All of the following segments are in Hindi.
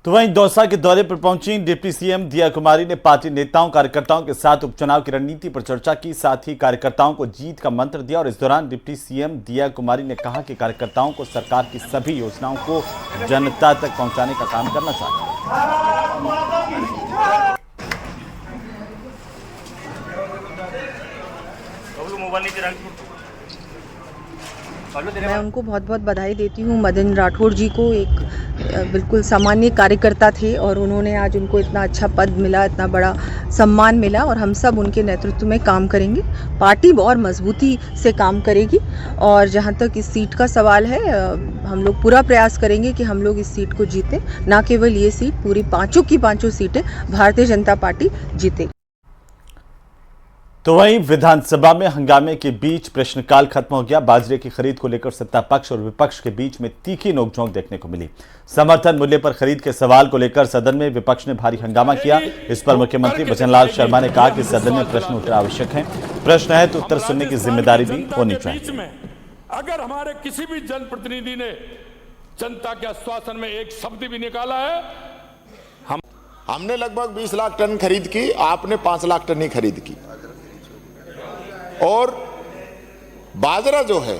तो वहीं दौसा के दौरे पर पहुंची डिप्टी सीएम दिया कुमारी ने पार्टी नेताओं कार्यकर्ताओं के साथ उपचुनाव की रणनीति पर चर्चा की। साथ ही कार्यकर्ताओं को जीत का मंत्र दिया और इस दौरान डिप्टी सीएम दिया कुमारी ने कहा कि कार्यकर्ताओं को सरकार की सभी योजनाओं को जनता तक पहुंचाने का काम करना चाहिए। मैं उनको बहुत बहुत बधाई देती हूँ। मदन राठौड़ जी को एक बिल्कुल सामान्य कार्यकर्ता थे और उन्होंने आज उनको इतना अच्छा पद मिला, इतना बड़ा सम्मान मिला और हम सब उनके नेतृत्व में काम करेंगे। पार्टी और मजबूती से काम करेगी और जहाँ तक इस सीट का सवाल है, हम लोग पूरा प्रयास करेंगे कि हम लोग इस सीट को जीतें। ना केवल ये सीट, पूरी पाँचों की पाँचों सीटें भारतीय जनता पार्टी जीतेगी। तो वहीं विधानसभा में हंगामे के बीच प्रश्नकाल खत्म हो गया। बाजरे की खरीद को लेकर सत्ता पक्ष और विपक्ष के बीच में तीखी नोकझोंक देखने को मिली। समर्थन मूल्य पर खरीद के सवाल को लेकर सदन में विपक्ष ने भारी हंगामा किया। इस पर मुख्यमंत्री भजनलाल शर्मा ने कहा कि सदन में प्रश्न उत्तर आवश्यक है, प्रश्न है तो उत्तर सुनने की जिम्मेदारी भी होनी चाहिए। अगर हमारे किसी भी जनप्रतिनिधि ने जनता के आश्वासन में एक शब्द भी निकाला है, हमने लगभग 20 लाख टन खरीद की, आपने 5 लाख टन ही खरीद की। और बाजरा जो है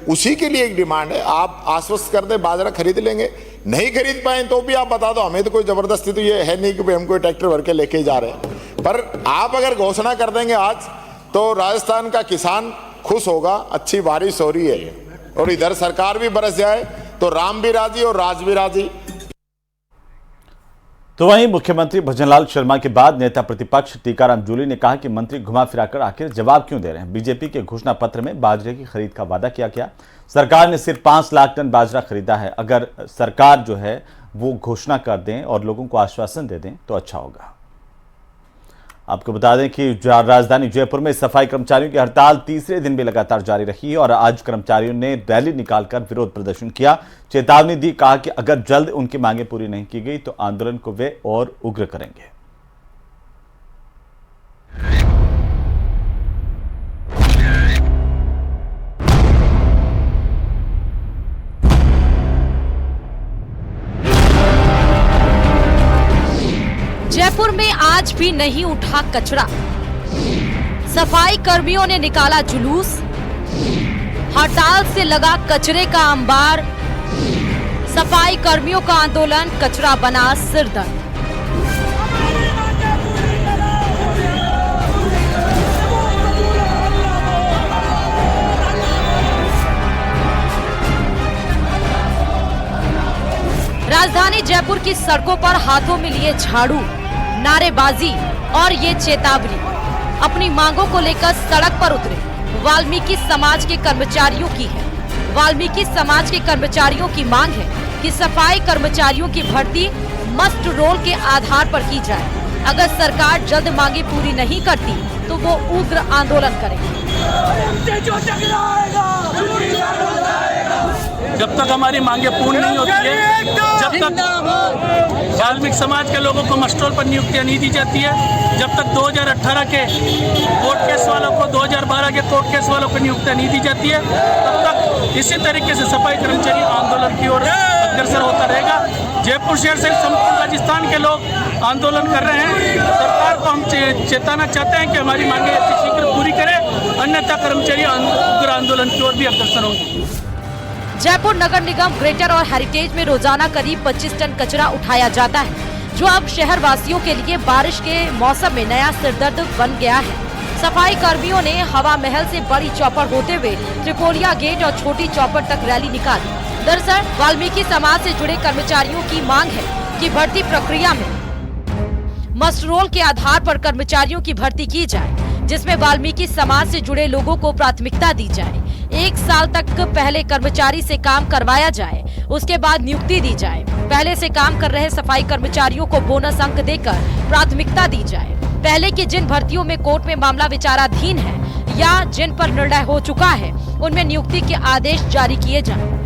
उसी के लिए एक डिमांड है, आप आश्वस्त कर दें बाजरा खरीद लेंगे। नहीं खरीद पाए तो भी आप बता दो, हमें तो कोई जबरदस्ती तो ये है नहीं कि हम कोई ट्रैक्टर भर के लेके जा रहे हैं। पर आप अगर घोषणा कर देंगे आज, तो राजस्थान का किसान खुश होगा। अच्छी बारिश हो रही है और इधर सरकार भी बरस जाए तो राम भी राजी और राज भी राजी। तो वहीं मुख्यमंत्री भजनलाल शर्मा के बाद नेता प्रतिपक्ष टीकाराम जूली ने कहा कि मंत्री घुमा फिराकर आखिर जवाब क्यों दे रहे हैं। बीजेपी के घोषणा पत्र में बाजरे की खरीद का वादा किया गया, सरकार ने सिर्फ 5 लाख टन बाजरा खरीदा है। अगर सरकार जो है वो घोषणा कर दें और लोगों को आश्वासन दे दें तो अच्छा होगा। आपको बता दें कि राजधानी जयपुर में सफाई कर्मचारियों की हड़ताल तीसरे दिन भी लगातार जारी रही और आज कर्मचारियों ने रैली निकालकर विरोध प्रदर्शन किया, चेतावनी दी। कहा कि अगर जल्द उनकी मांगें पूरी नहीं की गई तो आंदोलन को वे और उग्र करेंगे। जयपुर में आज भी नहीं उठा कचरा, सफाई कर्मियों ने निकाला जुलूस, हड़ताल से लगा कचरे का अंबार, सफाई कर्मियों का आंदोलन कचरा बना सिरदर्द। राजधानी जयपुर की सड़कों पर हाथों में लिए झाड़ू, नारेबाजी और ये चेतावनी, अपनी मांगों को लेकर सड़क पर उतरे वाल्मीकि समाज के कर्मचारियों की है। वाल्मीकि समाज के कर्मचारियों की मांग है कि सफाई कर्मचारियों की भर्ती मस्ट रोल के आधार पर की जाए। अगर सरकार जल्द मांगे पूरी नहीं करती तो वो उग्र आंदोलन करेंगे। जब तक हमारी मांगे पूर्ण नहीं होती है, जब तक वाल्मीकि समाज के लोगों को मस्टरोल पर नियुक्तियां नहीं दी जाती है, जब तक 2018 के कोर्ट केस वालों को, 2012 के कोर्ट केस वालों को नियुक्तियां नहीं दी जाती है, तब तक इसी तरीके से सफाई कर्मचारी आंदोलन की ओर अग्रसर होता रहेगा। जयपुर शहर से संपूर्ण राजस्थान के लोग आंदोलन कर रहे हैं। सरकार को हम चेताना चाहते हैं कि हमारी मांगे शीघ्र पूरी करे, अन्यथा कर्मचारी उग्र आंदोलन की ओर भी अग्रसर होंगे। जयपुर नगर निगम ग्रेटर और हेरिटेज में रोजाना करीब 25 टन कचरा उठाया जाता है, जो अब शहर वासियों के लिए बारिश के मौसम में नया सिरदर्द बन गया है। सफाई कर्मियों ने हवा महल से बड़ी चौपड़ होते हुए त्रिपोलिया गेट और छोटी चौपड़ तक रैली निकाली। दरअसल वाल्मीकि समाज से जुड़े कर्मचारियों की मांग है कि भर्ती प्रक्रिया में मस्ट रोल के आधार पर कर्मचारियों की भर्ती की जाए, जिसमें वाल्मीकि समाज से जुड़े लोगों को प्राथमिकता दी जाए। 1 साल तक पहले कर्मचारी से काम करवाया जाए, उसके बाद नियुक्ति दी जाए। पहले से काम कर रहे सफाई कर्मचारियों को बोनस अंक देकर प्राथमिकता दी जाए। पहले की जिन भर्तियों में कोर्ट में मामला विचाराधीन है या जिन पर निर्णय हो चुका है, उनमें नियुक्ति के आदेश जारी किए जाए।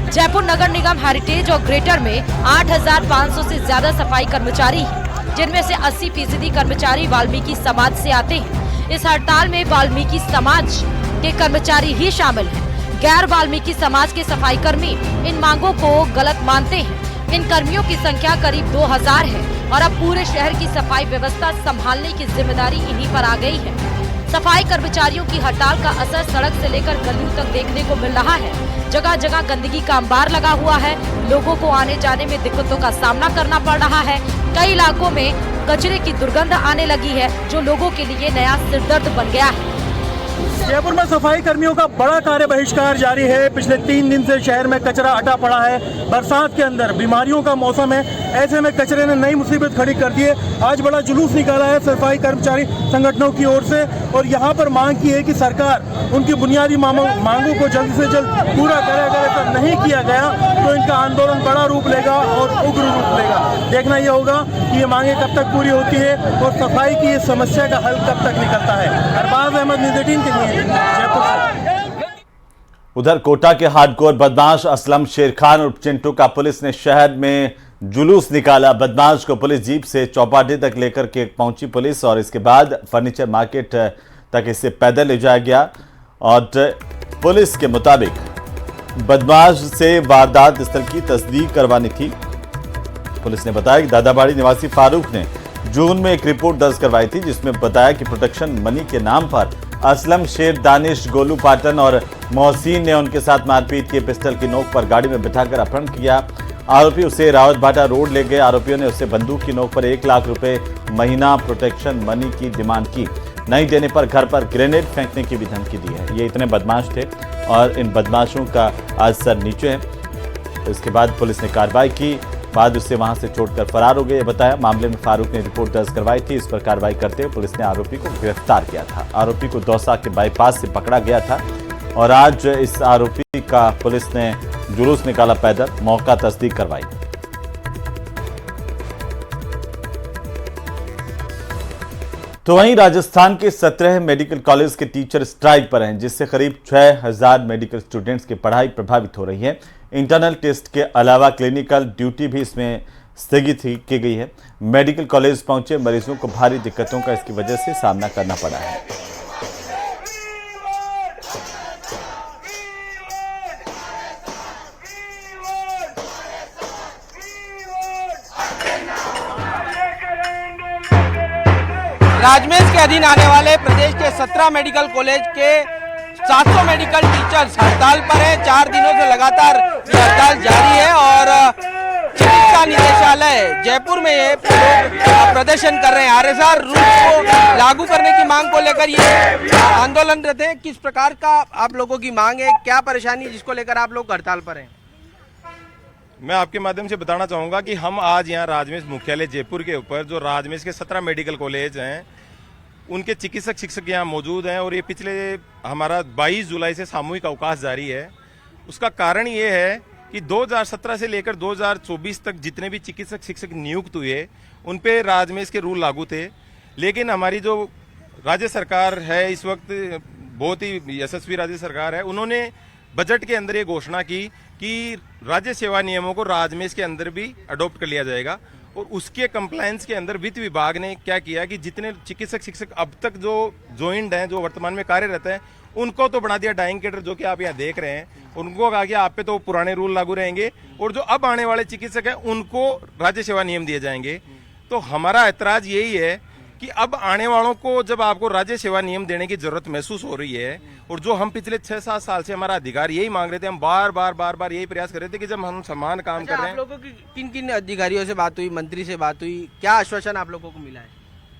जयपुर नगर निगम हेरिटेज और ग्रेटर में 8,500 से ज्यादा सफाई कर्मचारी हैं, जिनमें से 80% कर्मचारी वाल्मीकि समाज से आते हैं। इस हड़ताल में वाल्मीकि समाज के कर्मचारी ही शामिल हैं। गैर वाल्मीकि समाज के सफाई कर्मी इन मांगों को गलत मानते हैं। इन कर्मियों की संख्या करीब 2000 है और अब पूरे शहर की सफाई व्यवस्था संभालने की जिम्मेदारी इन्हीं पर आ गई है। सफाई कर्मचारियों की हड़ताल का असर सड़क से लेकर गलियों तक देखने को मिल रहा है। जगह जगह गंदगी का अंबार लगा हुआ है। लोगों को आने जाने में दिक्कतों का सामना करना पड़ रहा है। कई इलाकों में कचरे की दुर्गंध आने लगी है, जो लोगों के लिए नया सिरदर्द बन गया है। जयपुर में सफाई कर्मियों का बड़ा कार्य बहिष्कार जारी है। पिछले 3 दिन से शहर में कचरा अटा पड़ा है। बरसात के अंदर बीमारियों का मौसम है, ऐसे में कचरे ने नई मुसीबत खड़ी कर दी है। आज बड़ा जुलूस निकाला है सफाई कर्मचारी संगठनों की ओर से और यहाँ पर मांग की है कि सरकार उनकी बुनियादी मांगों को जल्द से जल्द पूरा करे। अगर ऐसा नहीं किया गया तो इनका आंदोलन बड़ा रूप लेगा और उग्र रूप लेगा। देखना यह होगा कि ये मांगे कब तक पूरी होती है और सफाई की इस समस्या का हल कब तक निकलता है। अरबाज अहमद, न्यूज़ 18 के लिए जयपुर से। उधर कोटा के हार्डकोर बदमाश असलम शेर खान और चिंटू का पुलिस ने शहर में जुलूस निकाला। बदमाश को पुलिस जीप से चौपाटी तक लेकर के पहुंची पुलिस और इसके बाद फर्नीचर मार्केट तक इसे पैदल ले जाया गया। और पुलिस के मुताबिक बदमाश से वारदात स्थल की तस्दीक करवानी थी। पुलिस ने बताया कि दादाबाड़ी निवासी फारूक ने जून में एक रिपोर्ट दर्ज करवाई थी, जिसमें बताया कि प्रोटेक्शन मनी के नाम पर असलम शेर, दानिश, गोलू पाटन और मोहसिन ने उनके साथ मारपीट की। पिस्टल की नोक पर गाड़ी में बिठाकर अपहरण किया। आरोपी उसे रावत भाटा रोड ले गए। आरोपियों ने उसे बंदूक की नोक पर 1 लाख रुपए महीना प्रोटेक्शन मनी की डिमांड की। नहीं देने पर घर पर ग्रेनेड फेंकने की भी धमकी दी है। ये इतने बदमाश थे और इन बदमाशों का आज सर नीचे है। इसके बाद पुलिस ने कार्रवाई की, बाद उससे वहां से छोड़कर फरार हो गए। बताया मामले में फारूक ने रिपोर्ट दर्ज करवाई थी। इस पर कार्रवाई करते हुए पुलिस ने आरोपी को गिरफ्तार किया था। आरोपी को दौसा के बाईपास से पकड़ा गया था और आज इस आरोपी का पुलिस ने जुलूस निकाला पैदल, मौका तस्दीक करवाई। तो वहीं राजस्थान के 17 मेडिकल कॉलेज के टीचर स्ट्राइक पर हैं, जिससे करीब 6000 मेडिकल स्टूडेंट्स की पढ़ाई प्रभावित हो रही है। इंटरनल टेस्ट के अलावा क्लिनिकल ड्यूटी भी इसमें स्थगित की गई है। मेडिकल कॉलेज पहुंचे मरीजों को भारी दिक्कतों का इसकी वजह से सामना करना पड़ा है। राजमेश के अधीन आने वाले प्रदेश के 17 मेडिकल कॉलेज के 700 मेडिकल टीचर्स हड़ताल पर है। 4 दिनों से लगातार ये हड़ताल जारी है और चिकित्सा निदेशालय जयपुर में ये प्रदर्शन कर रहे हैं। आरएसआर रूल्स को लागू करने की मांग को लेकर ये आंदोलन रहते हैं। किस प्रकार का आप लोगों की मांग है, क्या परेशानी है जिसको लेकर आप लोग हड़ताल पर हैं? मैं आपके माध्यम से बताना चाहूँगा कि हम आज यहाँ राजमेश मुख्यालय जयपुर के ऊपर जो राजमेश के 17 मेडिकल कॉलेज हैं उनके चिकित्सक शिक्षक यहाँ मौजूद हैं और ये पिछले हमारा 22 जुलाई से सामूहिक अवकाश जारी है। उसका कारण ये है कि 2017 से लेकर 2024 तक जितने भी चिकित्सक शिक्षक नियुक्त हुए उन पे राजमेश के रूल लागू थे। लेकिन हमारी जो राज्य सरकार है इस वक्त बहुत ही यशस्वी राज्य सरकार है, उन्होंने बजट के अंदर ये घोषणा की कि राज्य सेवा नियमों को राजमेश के अंदर भी अडॉप्ट कर लिया जाएगा। और उसके कंप्लायंस के अंदर वित्त विभाग ने क्या किया कि जितने चिकित्सक शिक्षक अब तक जो ज्वाइंट हैं, जो वर्तमान में कार्यरत हैं, उनको तो बना दिया डाइंग कैडर, जो कि आप यहाँ देख रहे हैं। उनको कहा कि आप पे तो पुराने रूल लागू रहेंगे और जो अब आने वाले चिकित्सक हैं उनको राज्य सेवा नियम दिए जाएंगे। तो हमारा ऐतराज यही है कि अब आने वालों को जब आपको राज्य सेवा नियम देने की जरूरत महसूस हो रही है और जो हम पिछले 6-7 साल से हमारा अधिकार यही मांग रहे थे, हम बार बार यही प्रयास कर रहे थे कि जब हम समान काम कर रहे हैं। आप लोगों की किन किन अधिकारियों से बात हुई, मंत्री से बात हुई, क्या आश्वासन आप लोगों को मिला है?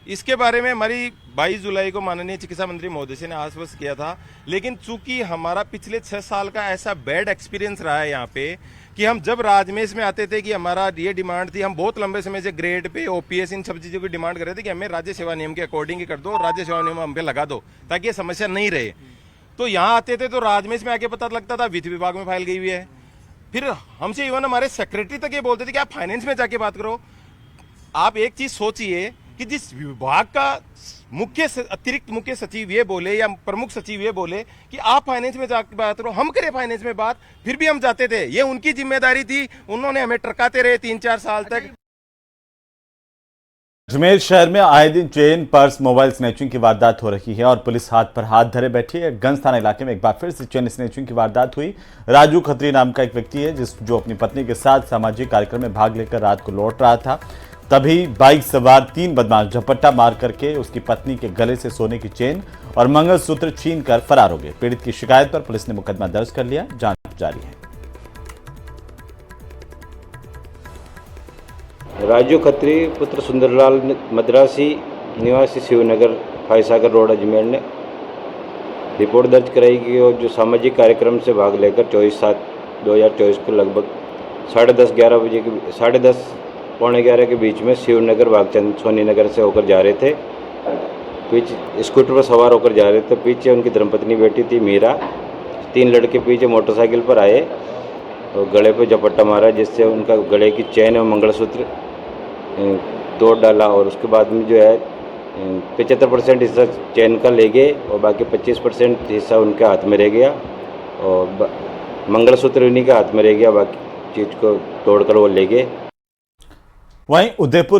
इसके बारे में हमारी 22 जुलाई को माननीय चिकित्सा मंत्री महोदय ने आश्वस्त किया था। लेकिन चूंकि हमारा पिछले 6 साल का ऐसा बैड एक्सपीरियंस रहा है यहाँ पे कि हम जब राजमेश में आते थे कि हमारा ये डिमांड थी, हम बहुत लंबे समय से ग्रेड पे, ओपीएस, इन सब चीज़ों की डिमांड कर रहे थे कि हमें राज्य सेवा नियम के अकॉर्डिंग ही कर दो, राज्य सेवा नियम हम पे लगा दो ताकि ये समस्या नहीं रहे। तो यहाँ आते थे तो राजमेश में आके पता लगता था वित्त विभाग में फाइल गई हुई है। फिर हमसे इवन हमारे सेक्रेटरी तक ये बोलते थे कि आप फाइनेंस में जाके बात करो। आप एक चीज सोचिए कि जिस विभाग का अतिरिक्त मुख्य सचिव ये बोले या प्रमुख सचिव ये बोले कि आप फाइनेंस में जाके बात करो, हम करें फाइनेंस में बात, फिर भी हम जाते थे। ये उनकी जिम्मेदारी थी, उन्होंने हमें टरकाते रहे 3-4 साल तक। अजमेर शहर में आए दिन चेन, पर्स, मोबाइल स्नैचिंग की वारदात हो रही है और पुलिस हाथ पर हाथ धरे बैठी है। गंज थाना इलाके में एक बार फिर से चेन स्नैचिंग की वारदात हुई। राजू खत्री नाम का एक व्यक्ति है जो अपनी पत्नी के साथ सामाजिक कार्यक्रम में भाग लेकर रात को लौट रहा था। तभी बाइक सवार 3 बदमाश झपट्टा मार करके उसकी पत्नी के गले से सोने की चेन और मंगलसूत्र छीन कर फरार हो गए। पीड़ित की शिकायत पर पुलिस ने मुकदमा दर्ज कर लिया, जांच जारी है। राजू खत्री पुत्र सुंदरलाल मद्रासी निवासी शिवनगर फायसागर रोड अजमेर ने रिपोर्ट दर्ज कराई कि वो जो सामाजिक कार्यक्रम से भाग लेकर 24/7/2024 को लगभग 10:30 पौने 11 के बीच में शिवनगर भागचंद सोनी नगर से होकर जा रहे थे। पीछे स्कूटर पर सवार होकर जा रहे थे। पीछे उनकी धर्मपत्नी बैठी थी मीरा। 3 लड़के पीछे मोटरसाइकिल पर आए और गले पे झपट्टा मारा, जिससे उनका गले की चेन और मंगलसूत्र तोड़ डाला और उसके बाद में जो है 75% हिस्सा चेन का ले गए और बाकी 25% हिस्सा उनके हाथ में रह गया और मंगलसूत्र उन्हीं के हाथ में रह गया। बाकी चीज़ को तोड़कर वो ले गए। वहीं उदयपुर